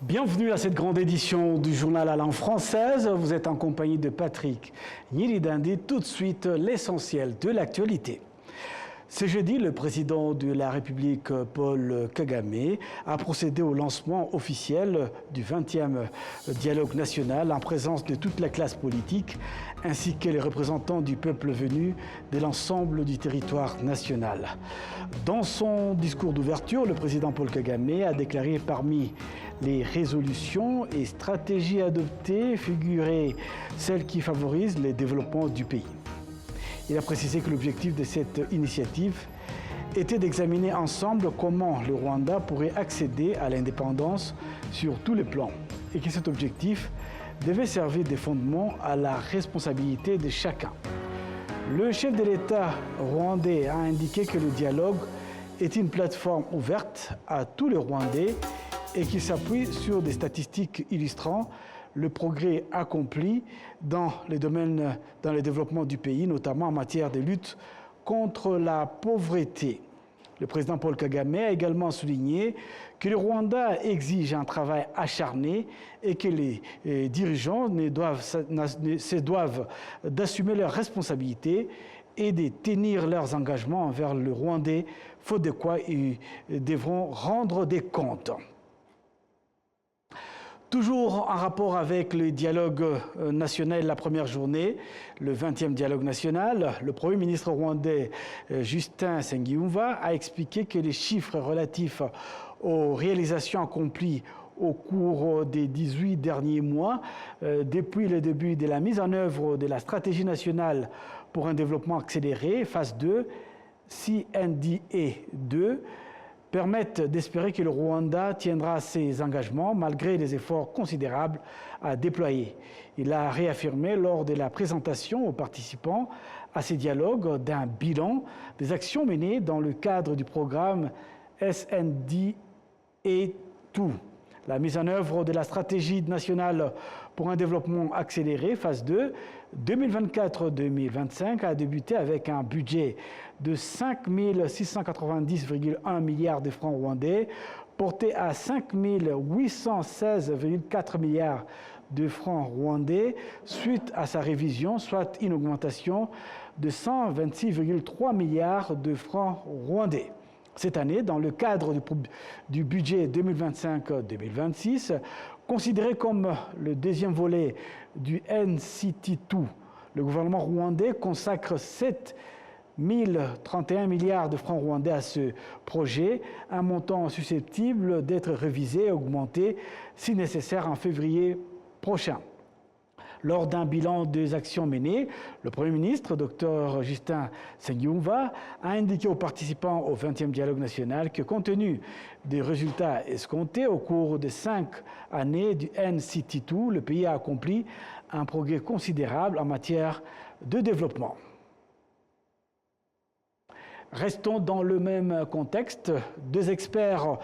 Bienvenue à cette grande édition du journal à langue française. Vous êtes en compagnie de Patrick Nyirindandi. Tout de suite, l'essentiel de l'actualité. Ce jeudi, le président de la République, Paul Kagame, a procédé au lancement officiel du 20e dialogue national en présence de toute la classe politique ainsi que les représentants du peuple venus de l'ensemble du territoire national. Dans son discours d'ouverture, le président Paul Kagame a déclaré parmi les résolutions et stratégies adoptées figuraient celles qui favorisent le développement du pays. Il a précisé que l'objectif de cette initiative était d'examiner ensemble comment le Rwanda pourrait accéder à l'indépendance sur tous les plans et que cet objectif devait servir de fondement à la responsabilité de chacun. Le chef de l'État rwandais a indiqué que le dialogue est une plateforme ouverte à tous les Rwandais et qu'il s'appuie sur des statistiques illustrant le progrès accompli dans les domaines, dans le développement du pays, notamment en matière de lutte contre la pauvreté. Le président Paul Kagame a également souligné que le Rwanda exige un travail acharné et que les dirigeants se doivent d'assumer leurs responsabilités et de tenir leurs engagements envers le Rwandais, faute de quoi ils devront rendre des comptes. Toujours en rapport avec le dialogue national, la première journée, le 20e dialogue national, le Premier ministre rwandais Justin Nsengiyumva a expliqué que les chiffres relatifs aux réalisations accomplies au cours des 18 derniers mois, depuis le début de la mise en œuvre de la stratégie nationale pour un développement accéléré, phase 2, CNDA 2, permettent d'espérer que le Rwanda tiendra ses engagements malgré les efforts considérables à déployer. Il a réaffirmé lors de la présentation aux participants à ces dialogues d'un bilan des actions menées dans le cadre du programme SNDA2. La mise en œuvre de la stratégie nationale pour un développement accéléré, phase 2, 2024-2025, a débuté avec un budget de 5 690,1 milliards de francs rwandais, porté à 5 816,4 milliards de francs rwandais, suite à sa révision, soit une augmentation de 126,3 milliards de francs rwandais. Cette année, dans le cadre du budget 2025-2026, considéré comme le deuxième volet du NCT2, le gouvernement rwandais consacre 7 031 milliards de francs rwandais à ce projet, un montant susceptible d'être révisé et augmenté si nécessaire en février prochain. Lors d'un bilan des actions menées, le Premier ministre, Dr Justin Nsengiyumva, a indiqué aux participants au 20e dialogue national que compte tenu des résultats escomptés au cours des 5 années du NCT2, le pays a accompli un progrès considérable en matière de développement. Restons dans le même contexte. Deux experts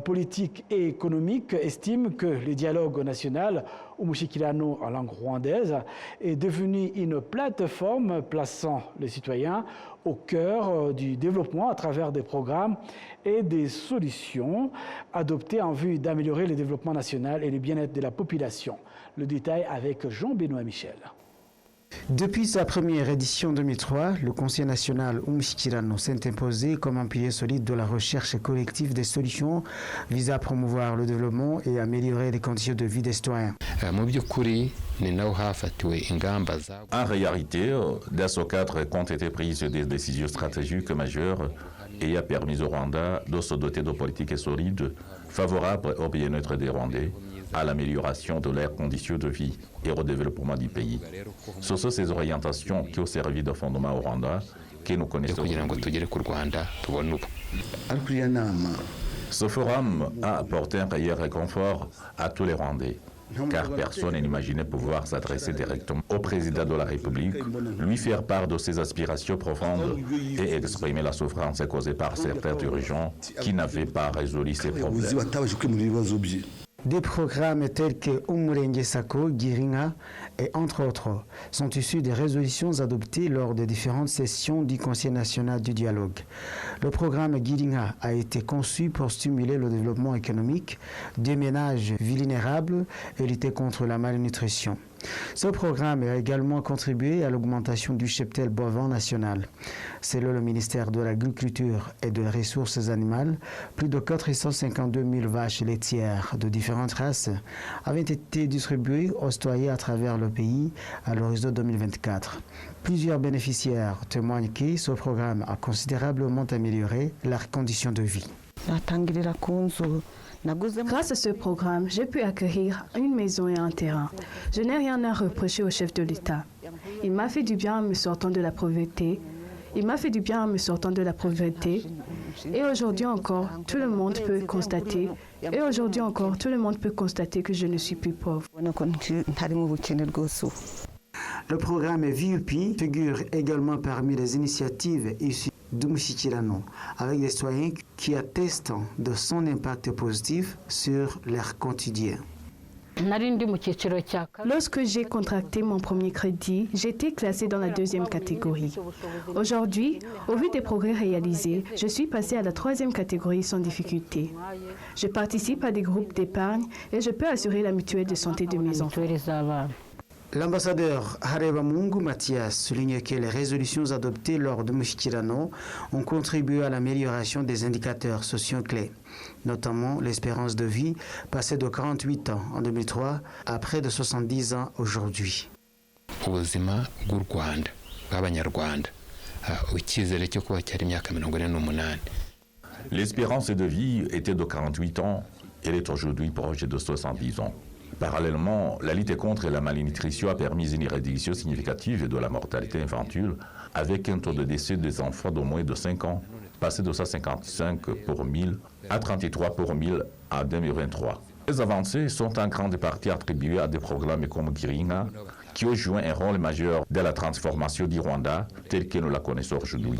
politiques et économiques estiment que le dialogue national, Umushikirano en langue rwandaise, est devenu une plateforme plaçant les citoyens au cœur du développement à travers des programmes et des solutions adoptées en vue d'améliorer le développement national et le bien-être de la population. Le détail avec Jean-Benoît Michel. Depuis sa première édition 2003, le Conseil national Umushikirano s'est imposé comme un pilier solide de la recherche collective des solutions visant à promouvoir le développement et améliorer les conditions de vie des citoyens. En réalité, dans ce cadre, ont été prises des décisions stratégiques majeures et a permis au Rwanda de se doter de politiques solides favorables au bien-être des Rwandais, à l'amélioration de leurs conditions de vie et au développement du pays. Ce sont ces orientations qui ont servi de fondement au Rwanda que nous connaissons. Ce forum a apporté un réel réconfort à tous les Rwandais, car personne n'imaginait pouvoir s'adresser directement au président de la République, lui faire part de ses aspirations profondes et exprimer la souffrance causée par certains dirigeants qui n'avaient pas résolu ces problèmes. Des programmes tels que Umurenge Sako, Giringa et entre autres sont issus des résolutions adoptées lors de différentes sessions du Conseil national du dialogue. Le programme Giringa a été conçu pour stimuler le développement économique des ménages vulnérables et lutter contre la malnutrition. Ce programme a également contribué à l'augmentation du cheptel bovin national. Selon le ministère de l'Agriculture et des Ressources animales, plus de 452 000 vaches laitières de différentes races avaient été distribuées aux citoyens à travers le pays à l'horizon 2024. Plusieurs bénéficiaires témoignent que ce programme a considérablement amélioré leurs conditions de vie. Grâce à ce programme, j'ai pu acquérir une maison et un terrain. Je n'ai rien à reprocher au chef de l'État. Il m'a fait du bien en me sortant de la pauvreté. Et aujourd'hui encore, tout le monde peut constater. Que je ne suis plus pauvre. Le programme VUP figure également parmi les initiatives issues d'Umushyikirano, avec des citoyens qui attestent de son impact positif sur leur quotidien. Lorsque j'ai contracté mon premier crédit, j'étais classée dans la deuxième catégorie. Aujourd'hui, au vu des progrès réalisés, je suis passée à la troisième catégorie sans difficulté. Je participe à des groupes d'épargne et je peux assurer la mutuelle de santé de mes enfants. L'ambassadeur Harebamungu Mathias souligne que les résolutions adoptées lors de Mushikirano ont contribué à l'amélioration des indicateurs sociaux clés, notamment l'espérance de vie passée de 48 ans en 2003 à près de 70 ans aujourd'hui. L'espérance de vie était de 48 ans, elle est aujourd'hui proche de 70 ans. Parallèlement, la lutte contre la malnutrition a permis une réduction significative de la mortalité infantile, avec un taux de décès des enfants de moins de 5 ans, passé de 155 pour 1000 à 33 pour 1000 en 2023. Les avancées sont en grande partie attribuées à des programmes comme Giringa, qui ont joué un rôle majeur dans la transformation du Rwanda, tel que nous la connaissons aujourd'hui.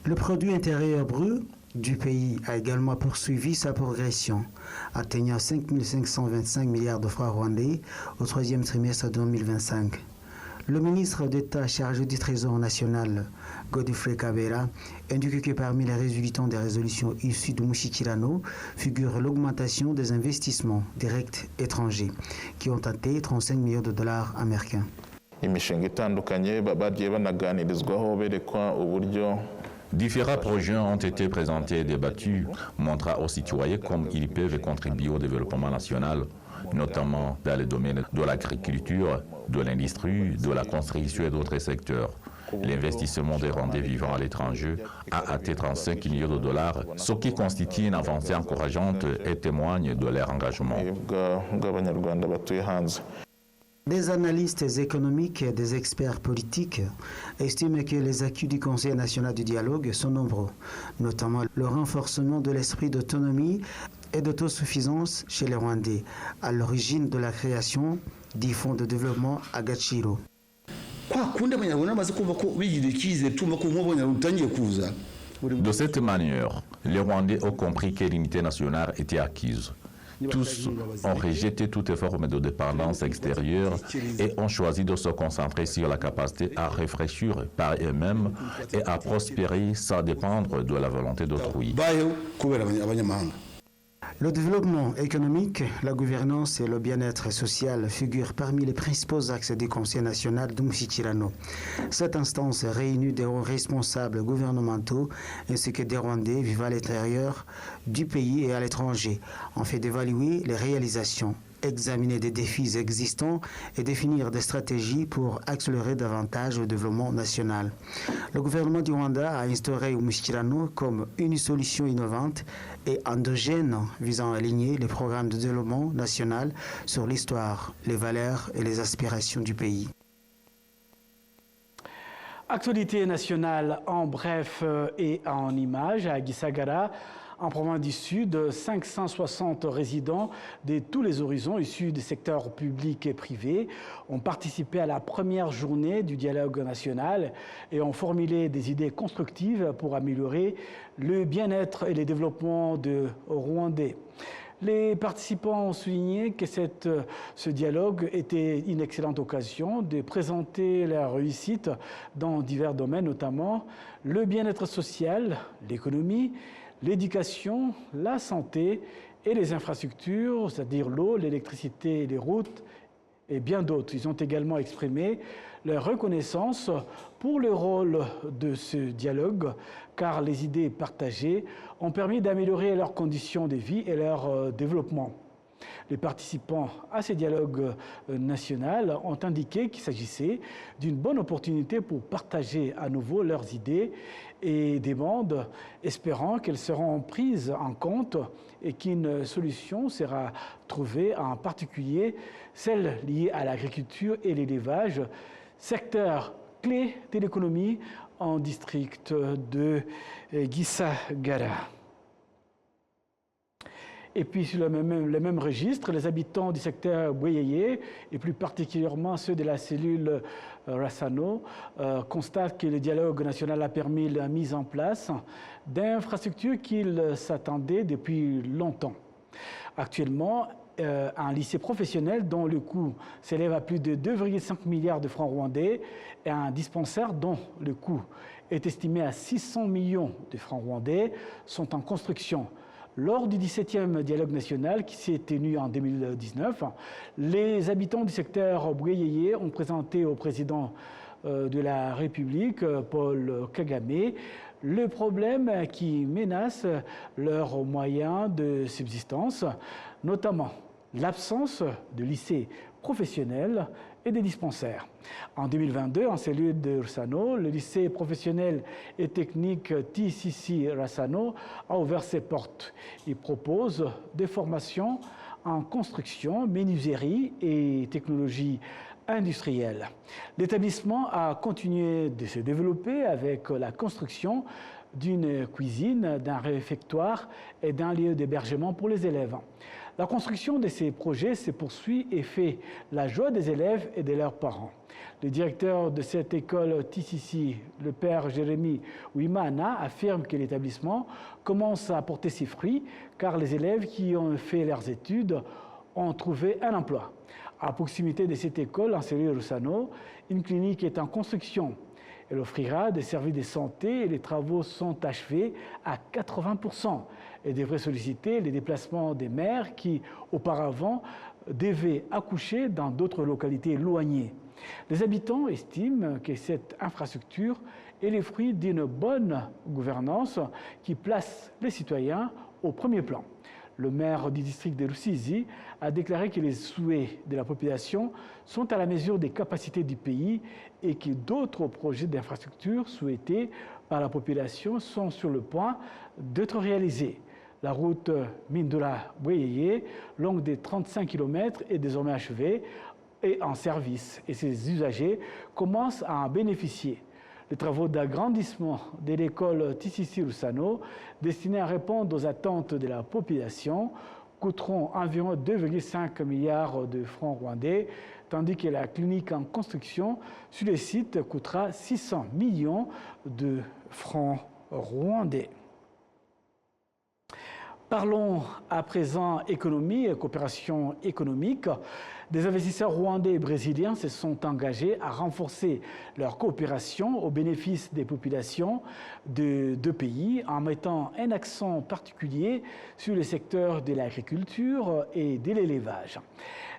Le produit intérieur brut du pays a également poursuivi sa progression, atteignant 5 525 milliards de francs rwandais au troisième trimestre 2025. Le ministre d'État chargé du Trésor national, Godfrey Kabera, indique que parmi les résultats des résolutions issues de Mushikirano figure l'augmentation des investissements directs étrangers, qui ont atteint 35 millions de dollars américains. Différents projets ont été présentés et débattus, montrant aux citoyens comment ils peuvent contribuer au développement national, notamment dans les domaines de l'agriculture, de l'industrie, de la construction et d'autres secteurs. L'investissement des Rwandais vivant à l'étranger a atteint 35 millions de dollars, ce qui constitue une avancée encourageante et témoigne de leur engagement. Des analystes économiques et des experts politiques estiment que les acquis du Conseil national du dialogue sont nombreux, notamment le renforcement de l'esprit d'autonomie et d'autosuffisance chez les Rwandais, à l'origine de la création du Fonds de développement Agaciro. De cette manière, les Rwandais ont compris que l'unité nationale était acquise. Tous ont rejeté toute forme de dépendance extérieure et ont choisi de se concentrer sur la capacité à réfléchir par eux-mêmes et à prospérer sans dépendre de la volonté d'autrui. Le développement économique, la gouvernance et le bien-être social figurent parmi les principaux axes du Conseil national d'Umushyikirano. Cette instance réunit des responsables gouvernementaux ainsi que des Rwandais vivant à l'intérieur du pays et à l'étranger, en fait d'évaluer les réalisations, examiner des défis existants et définir des stratégies pour accélérer davantage le développement national. Le gouvernement du Rwanda a instauré Umushyikirano comme une solution innovante et endogène visant à aligner les programmes de développement national sur l'histoire, les valeurs et les aspirations du pays. Actualité nationale en bref et en images à Gisagara. En province du Sud, 560 résidents de tous les horizons issus des secteurs publics et privés ont participé à la première journée du dialogue national et ont formulé des idées constructives pour améliorer le bien-être et le développement des Rwandais. Les participants ont souligné que ce dialogue était une excellente occasion de présenter leur réussite dans divers domaines, notamment le bien-être social, l'économie, l'éducation, la santé et les infrastructures, c'est-à-dire l'eau, l'électricité, les routes et bien d'autres. Ils ont également exprimé leur reconnaissance pour le rôle de ce dialogue, car les idées partagées ont permis d'améliorer leurs conditions de vie et leur développement. Les participants à ce dialogue national ont indiqué qu'il s'agissait d'une bonne opportunité pour partager à nouveau leurs idées et demandent, espérant qu'elles seront prises en compte et qu'une solution sera trouvée, en particulier celle liée à l'agriculture et l'élevage, secteur clé de l'économie en district de Gisagara. Et puis, sur le même registre, les habitants du secteur Bweyeye, et plus particulièrement ceux de la cellule Rassano, constatent que le dialogue national a permis la mise en place d'infrastructures qu'ils s'attendaient depuis longtemps. Actuellement, un lycée professionnel dont le coût s'élève à plus de 2,5 milliards de francs rwandais et un dispensaire dont le coût est estimé à 600 millions de francs rwandais sont en construction. Lors du 17e dialogue national qui s'est tenu en 2019, les habitants du secteur Bweyeye ont présenté au président de la République, Paul Kagame, le problème qui menace leurs moyens de subsistance, notamment l'absence de lycées professionnels et des dispensaires. En 2022, en cellule de Rassano, le lycée professionnel et technique TCC Rassano a ouvert ses portes. Il propose des formations en construction, menuiserie et technologie industrielle. L'établissement a continué de se développer avec la construction d'une cuisine, d'un réfectoire et d'un lieu d'hébergement pour les élèves. La construction de ces projets se poursuit et fait la joie des élèves et de leurs parents. Le directeur de cette école TCC, le père Jérémy Wimana, affirme que l'établissement commence à porter ses fruits car les élèves qui ont fait leurs études ont trouvé un emploi. À proximité de cette école, en cellule Rassano, une clinique est en construction. Elle offrira des services de santé et les travaux sont achevés à 80% et devrait solliciter les déplacements des mères qui, auparavant, devaient accoucher dans d'autres localités éloignées. Les habitants estiment que cette infrastructure est le fruit d'une bonne gouvernance qui place les citoyens au premier plan. Le maire du district de Rusizi a déclaré que les souhaits de la population sont à la mesure des capacités du pays et que d'autres projets d'infrastructure souhaités par la population sont sur le point d'être réalisés. La route Mindula-Bweyeye, longue de 35 km, est désormais achevée et en service et ses usagers commencent à en bénéficier. Les travaux d'agrandissement de l'école TCC Rassano, destinés à répondre aux attentes de la population, coûteront environ 2,5 milliards de francs rwandais, tandis que la clinique en construction sur le site coûtera 600 millions de francs rwandais. Parlons à présent économie et coopération économique. Des investisseurs rwandais et brésiliens se sont engagés à renforcer leur coopération au bénéfice des populations de deux pays en mettant un accent particulier sur le secteur de l'agriculture et de l'élevage.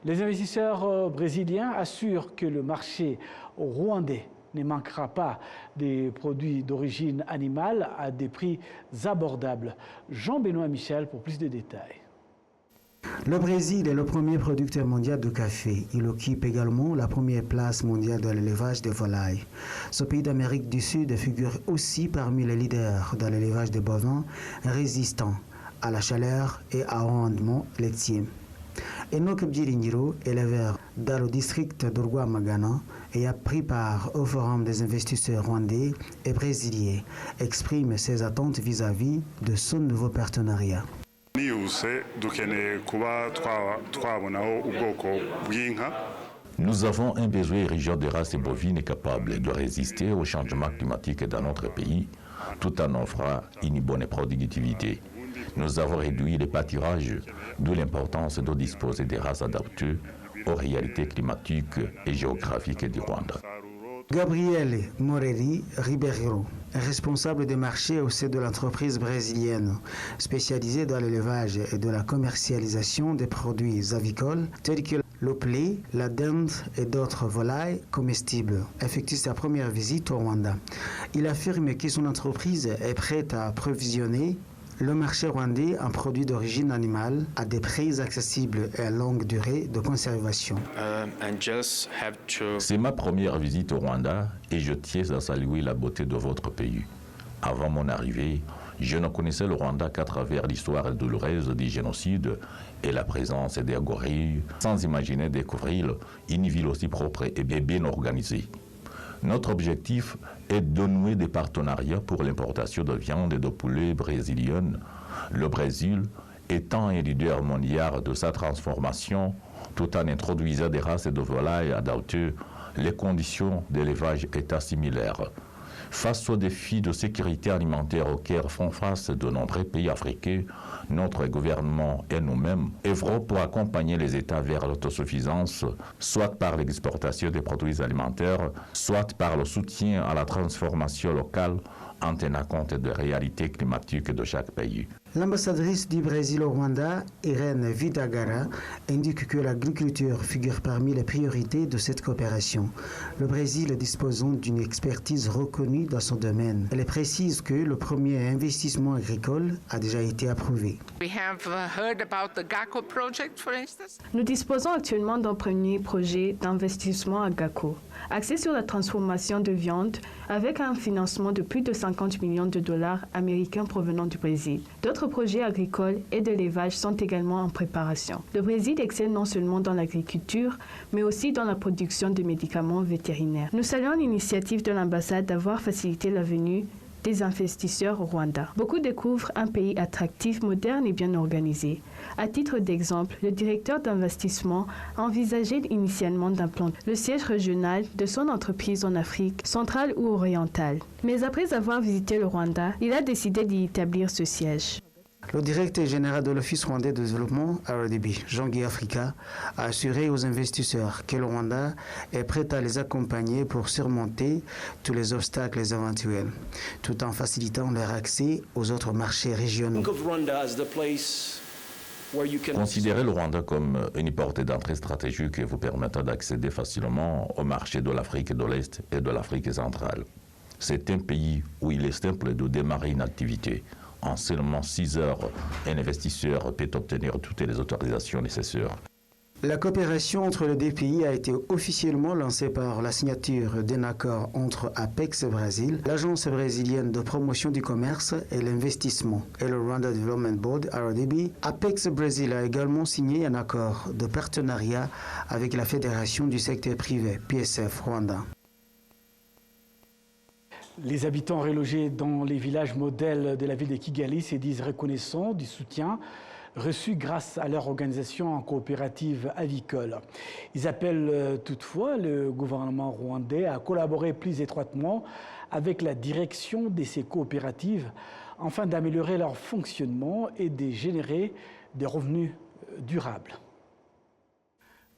Les investisseurs brésiliens assurent que le marché rwandais ne manquera pas des produits d'origine animale à des prix abordables. Jean-Benoît Michel pour plus de détails. Le Brésil est le premier producteur mondial de café. Il occupe également la première place mondiale de l'élevage de volailles. Ce pays d'Amérique du Sud figure aussi parmi les leaders dans l'élevage de bovins résistants à la chaleur et à rendement laitier. Enoch Bdiringiro, éleveur dans le district de Rwamagana et a pris part au forum des investisseurs rwandais et brésiliens, exprime ses attentes vis-à-vis de son nouveau partenariat. Nous avons un besoin érigé de races bovines capables de résister au changement climatique dans notre pays, tout en offrant une bonne productivité. Nous avons réduit les pâturages, d'où l'importance de disposer des races adaptées aux réalités climatiques et géographiques du Rwanda. Gabriel Morelli Ribeiro, responsable des marchés au sein de l'entreprise brésilienne spécialisée dans l'élevage et de la commercialisation des produits avicoles tels que le poulet, la dinde et d'autres volailles comestibles, effectue sa première visite au Rwanda. Il affirme que son entreprise est prête à approvisionner le marché rwandais en produits d'origine animale à des prix accessibles et à longue durée de conservation. C'est ma première visite au Rwanda et je tiens à saluer la beauté de votre pays. Avant mon arrivée, je ne connaissais le Rwanda qu'à travers l'histoire douloureuse du génocide et la présence des gorilles, sans imaginer découvrir une ville aussi propre et bien organisée. Notre objectif est de nouer des partenariats pour l'importation de viande et de poulet brésilienne. Le Brésil étant un leader mondial de sa transformation, tout en introduisant des races de volailles adaptées, les conditions d'élevage étaient similaires. Face aux défis de sécurité alimentaire auxquels font face de nombreux pays africains, notre gouvernement et nous-mêmes œuvrons pour accompagner les États vers l'autosuffisance, soit par l'exportation des produits alimentaires, soit par le soutien à la transformation locale en tenant compte des réalités climatiques de chaque pays. L'ambassadrice du Brésil au Rwanda, Irène Vidagara, indique que l'agriculture figure parmi les priorités de cette coopération. Le Brésil disposant d'une expertise reconnue dans son domaine. Elle précise que le premier investissement agricole a déjà été approuvé. Nous disposons actuellement d'un premier projet d'investissement à GACO, axé sur la transformation de viande avec un financement de plus de 50 millions de dollars américains provenant du Brésil. D'autres projets agricoles et d'élevage sont également en préparation. Le Brésil excelle non seulement dans l'agriculture, mais aussi dans la production de médicaments vétérinaires. Nous saluons l'initiative de l'ambassade d'avoir facilité la venue des investisseurs au Rwanda. Beaucoup découvrent un pays attractif, moderne et bien organisé. À titre d'exemple, le directeur d'investissement a envisagé initialement d'implanter le siège régional de son entreprise en Afrique centrale ou orientale. Mais après avoir visité le Rwanda, il a décidé d'y établir ce siège. Le directeur général de l'Office rwandais de développement, RDB, Jean-Guy Africa, a assuré aux investisseurs que le Rwanda est prêt à les accompagner pour surmonter tous les obstacles éventuels, tout en facilitant leur accès aux autres marchés régionaux. Considérez le Rwanda comme une porte d'entrée stratégique qui vous permettra d'accéder facilement au marché de l'Afrique de l'Est et de l'Afrique centrale. C'est un pays où il est simple de démarrer une activité. En seulement 6 heures, un investisseur peut obtenir toutes les autorisations nécessaires. La coopération entre les deux pays a été officiellement lancée par la signature d'un accord entre Apex Brésil, l'agence brésilienne de promotion du commerce et l'investissement, et le Rwanda Development Board, RDB. Apex Brésil a également signé un accord de partenariat avec la Fédération du secteur privé, PSF Rwanda. Les habitants relogés dans les villages modèles de la ville de Kigali se disent reconnaissants du soutien reçu grâce à leur organisation en coopérative avicole. Ils appellent toutefois le gouvernement rwandais à collaborer plus étroitement avec la direction de ces coopératives afin d'améliorer leur fonctionnement et de générer des revenus durables.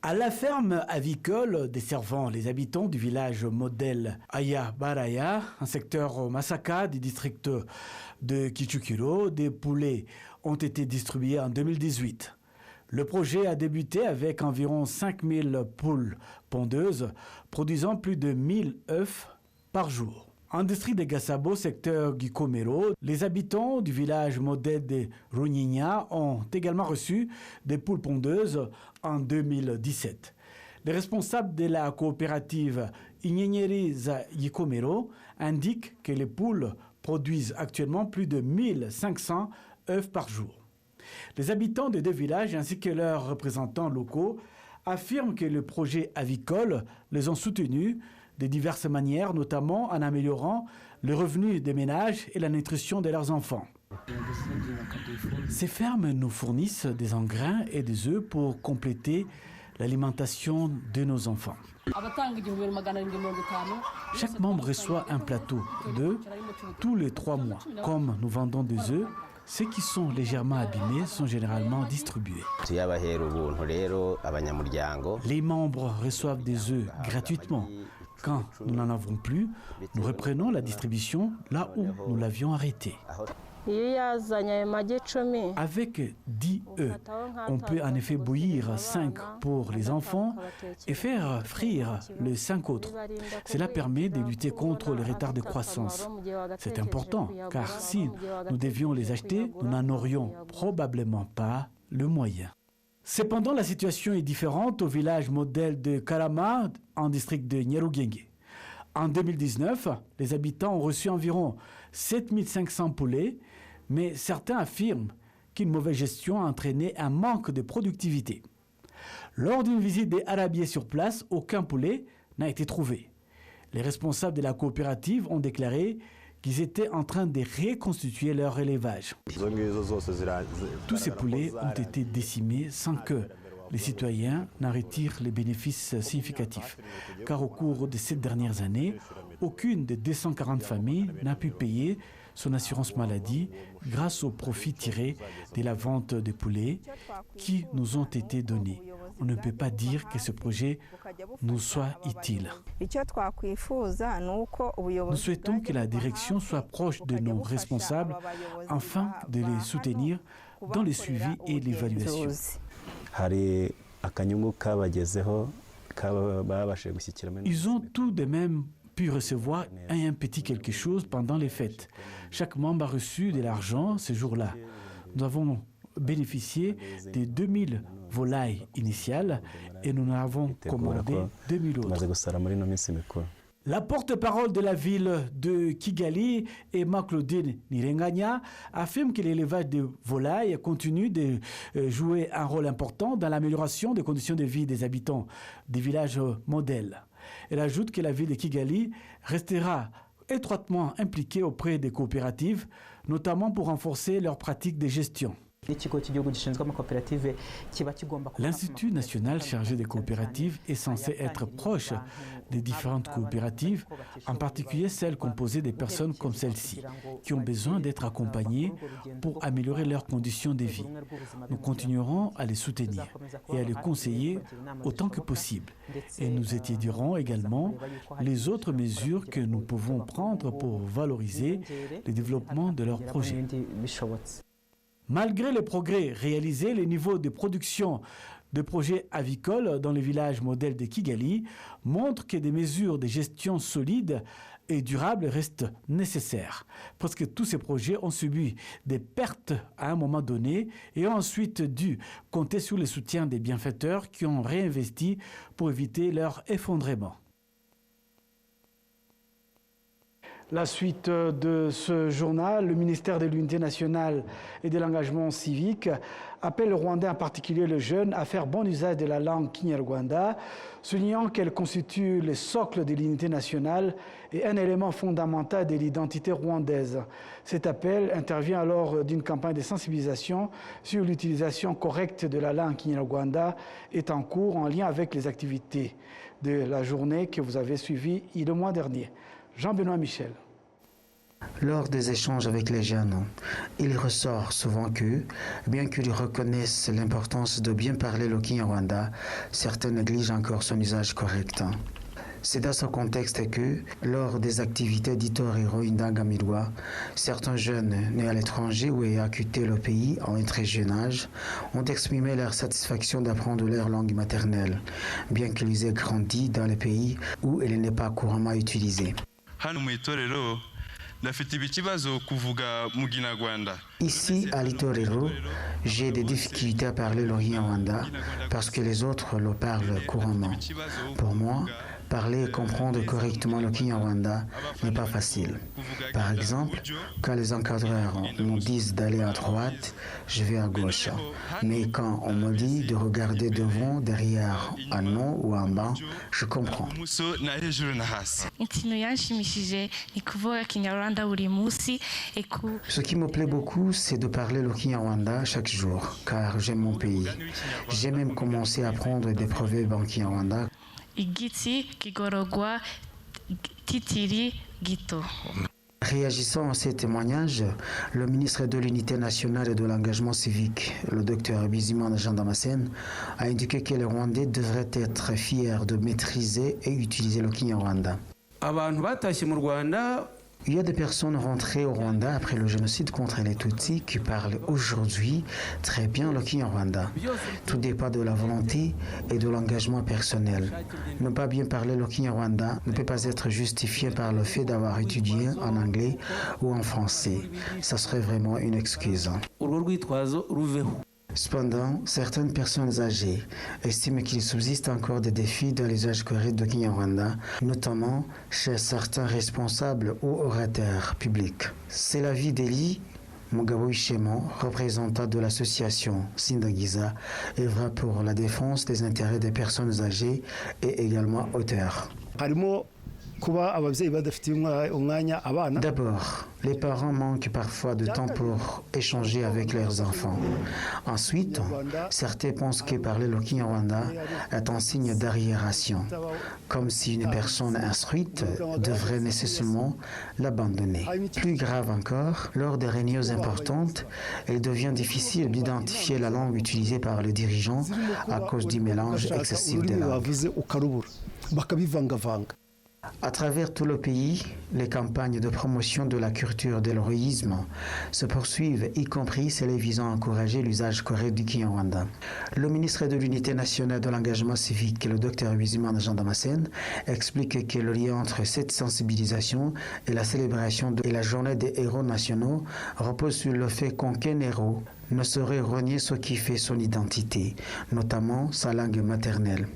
À la ferme avicole desservant les habitants du village modèle Aya Baraya, un secteur Masaka du district de Kichukiro, des poulets ont été distribués en 2018. Le projet a débuté avec environ 5000 poules pondeuses, produisant plus de 1000 œufs par jour. En district de Gasabo, secteur Gikomero, les habitants du village modèle de Runyinya ont également reçu des poules pondeuses en 2017. Les responsables de la coopérative Inyenyeriza Gikomero indiquent que les poules produisent actuellement plus de 1500 œufs par jour. Les habitants des deux villages ainsi que leurs représentants locaux affirment que le projet avicole les ont soutenus de diverses manières, notamment en améliorant le revenu des ménages et la nutrition de leurs enfants. Ces fermes nous fournissent des engrais et des œufs pour compléter l'alimentation de nos enfants. Chaque membre reçoit un plateau d'œufs tous les 3 mois. Comme nous vendons des œufs, ceux qui sont légèrement abîmés sont généralement distribués. Les membres reçoivent des œufs gratuitement. Quand nous n'en avons plus, nous reprenons la distribution là où nous l'avions arrêté. Avec 10 œufs, on peut en effet bouillir 5 pour les enfants et faire frire les 5 autres. Cela permet de lutter contre le retard de croissance. C'est important, car si nous devions les acheter, nous n'en aurions probablement pas le moyen. Cependant, la situation est différente au village modèle de Kalama, en district de Nyarugenge. En 2019, les habitants ont reçu environ 7500 poulets, mais certains affirment qu'une mauvaise gestion a entraîné un manque de productivité. Lors d'une visite des Arabiers sur place, aucun poulet n'a été trouvé. Les responsables de la coopérative ont déclaré qu'ils étaient en train de reconstituer leur élevage. Tous ces poulets ont été décimés sans que les citoyens n'en retirent les bénéfices significatifs, car au cours de ces dernières années, aucune des 240 familles n'a pu payer son assurance maladie grâce aux profits tirés de la vente des poulets qui nous ont été donnés. On ne peut pas dire que ce projet nous soit utile. Nous souhaitons que la direction soit proche de nos responsables afin de les soutenir dans le suivi et l'évaluation. Ils ont tout de même pu recevoir un petit quelque chose pendant les fêtes. Chaque membre a reçu de l'argent ce jour-là. Nous avons bénéficié de 2000 volailles initiales et nous en avons commandé 2000 autres. La porte-parole de la ville de Kigali, Emma Claudine Nirenganya, affirme que l'élevage de volailles continue de jouer un rôle important dans l'amélioration des conditions de vie des habitants des villages modèles. Elle ajoute que la ville de Kigali restera étroitement impliquée auprès des coopératives, notamment pour renforcer leurs pratiques de gestion. L'Institut national chargé des coopératives est censé être proche des différentes coopératives, en particulier celles composées de personnes comme celle-ci, qui ont besoin d'être accompagnées pour améliorer leurs conditions de vie. Nous continuerons à les soutenir et à les conseiller autant que possible. Et nous étudierons également les autres mesures que nous pouvons prendre pour valoriser le développement de leurs projets. Malgré les progrès réalisés, les niveaux de production de projets avicoles dans les villages modèles de Kigali montrent que des mesures de gestion solides et durables restent nécessaires. Presque tous ces projets ont subi des pertes à un moment donné et ont ensuite dû compter sur le soutien des bienfaiteurs qui ont réinvesti pour éviter leur effondrement. La suite de ce journal, le ministère de l'Unité nationale et de l'engagement civique appelle le Rwandais, en particulier les jeunes, à faire bon usage de la langue Kinyarwanda, soulignant qu'elle constitue le socle de l'unité nationale et un élément fondamental de l'identité rwandaise. Cet appel intervient alors d'une campagne de sensibilisation sur l'utilisation correcte de la langue Kinyarwanda est en cours en lien avec les activités de la journée que vous avez suivies le mois dernier. Jean-Benoît Michel. Lors des échanges avec les jeunes, il ressort souvent que, bien qu'ils reconnaissent l'importance de bien parler le Kinyarwanda, certains négligent encore son usage correct. C'est dans ce contexte que, lors des activités d'Itorero Indangamirwa, certains jeunes nés à l'étranger ou ayant quitté le pays en un très jeune âge ont exprimé leur satisfaction d'apprendre leur langue maternelle, bien qu'ils aient grandi dans les pays où elle n'est pas couramment utilisée. Ici, à l'Itorero, j'ai des difficultés à parler le Kinyarwanda parce que les autres le parlent couramment. Pour moi, Parler et comprendre correctement le Kinyarwanda n'est pas facile. Par exemple, quand les encadreurs nous disent d'aller à droite, je vais à gauche. Mais quand on me dit de regarder devant, derrière, en haut ou en bas, je comprends. Ce qui me plaît beaucoup, c'est de parler le Kinyarwanda chaque jour, car j'aime mon pays. J'ai même commencé à apprendre des proverbes en Kinyarwanda. Réagissant à ces témoignages, le ministre de l'Unité nationale et de l'engagement civique, le docteur Bizimana Jean Damascène, a indiqué que les Rwandais devraient être fiers de maîtriser et utiliser le Kinyarwanda. Il y a des personnes rentrées au Rwanda après le génocide contre les Tutsis qui parlent aujourd'hui très bien le Kinyarwanda. Tout dépend de la volonté et de l'engagement personnel. Ne pas bien parler le Kinyarwanda ne peut pas être justifié par le fait d'avoir étudié en anglais ou en français. Ça serait vraiment une excuse. Cependant, certaines personnes âgées estiment qu'il subsiste encore des défis dans l'usage correct de Kinyarwanda, notamment chez certains responsables ou orateurs publics. C'est l'avis d'Eli Mugabo Ishemo, représentant de l'association Sindagiza, œuvre pour la défense des intérêts des personnes âgées et également auteur. D'abord, les parents manquent parfois de temps pour échanger avec leurs enfants. Ensuite, certains pensent que parler le Kinyarwanda est un signe d'arriération, comme si une personne instruite devrait nécessairement l'abandonner. Plus grave encore, lors des réunions importantes, il devient difficile d'identifier la langue utilisée par les dirigeants à cause du mélange excessif des langues. À travers tout le pays, les campagnes de promotion de la culture de l'héroïsme se poursuivent, y compris celles visant à encourager l'usage correct du Kinyarwanda. Le ministre de l'Unité nationale de l'engagement civique, le docteur Bizimana Jean Damascène, explique que le lien entre cette sensibilisation et la célébration de la journée des héros nationaux repose sur le fait qu'aucun héros ne saurait renier ce qui fait son identité, notamment sa langue maternelle.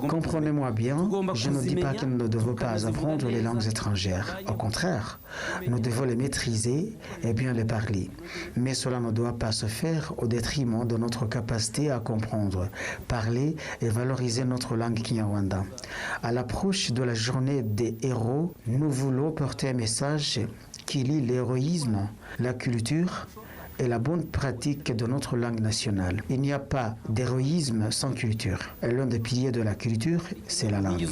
Comprenez-moi bien, je ne dis pas que nous ne devons pas apprendre les langues étrangères. Au contraire, nous devons les maîtriser et bien les parler. Mais cela ne doit pas se faire au détriment de notre capacité à comprendre, parler et valoriser notre langue Kinyarwanda. À l'approche de la journée des héros, nous voulons porter un message qui lie l'héroïsme, la culture et la bonne pratique de notre langue nationale. Il n'y a pas d'héroïsme sans culture. Et l'un des piliers de la culture, c'est la langue.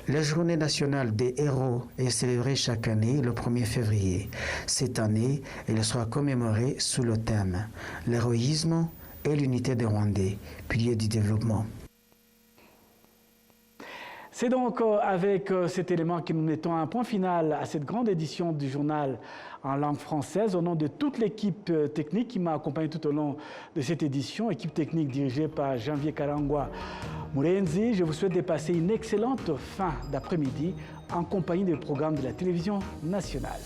La journée nationale des héros est célébrée chaque année le 1er février. Cette année, elle sera commémorée sous le thème « L'héroïsme et l'unité des Rwandais, piliers du développement ». C'est donc avec cet élément que nous mettons un point final à cette grande édition du journal en langue française. Au nom de toute l'équipe technique qui m'a accompagné tout au long de cette édition, équipe technique dirigée par Janvier Karangwa Murenzi, je vous souhaite de passer une excellente fin d'après-midi en compagnie des programmes de la télévision nationale.